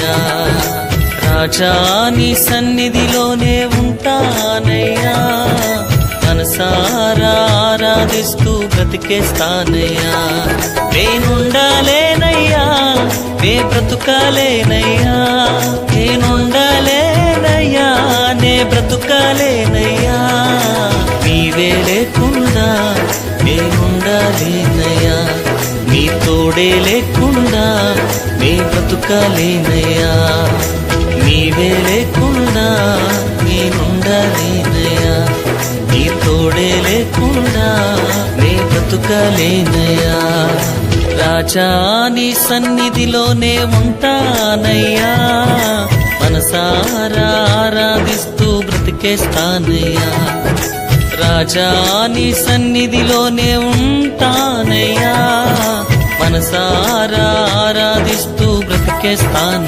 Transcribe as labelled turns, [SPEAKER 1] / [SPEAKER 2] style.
[SPEAKER 1] ఉంటానయ్యా. రాజా నీ సన్నిధిలోనే ఉంటానయ్యా, మనసారా ఆరాధిస్తూ బ్రతికేస్తానయ్యా. నేనుండాలేనయ్యా, నే బ్రతుకాలేనయ్యా, నేనుండాలేనయ్యా, నే బ్రతుకాలేనయ్యా. నీవే లేకుండా నేనుండాలేనయ్యా, నీ తోడే లేకుండా నే బ్రతుకాలేనయ్యా. నీవే లేకుండా నేనుండాలేనయ్యా, నీ తోడే లేకుండా నే బ్రతుకాలేనయ్యా. రాజా నీ సన్నిధిలోనే ఉంటానయ్యా, మనసారా ఆరాధిస్తూ బ్రతికేస్తానయ్యా. రాజా నీ సన్నిధిలోనే ఉంటానయ్యా, మనసారా ఆరాధిస్తూ బ్రతికేస్తాను.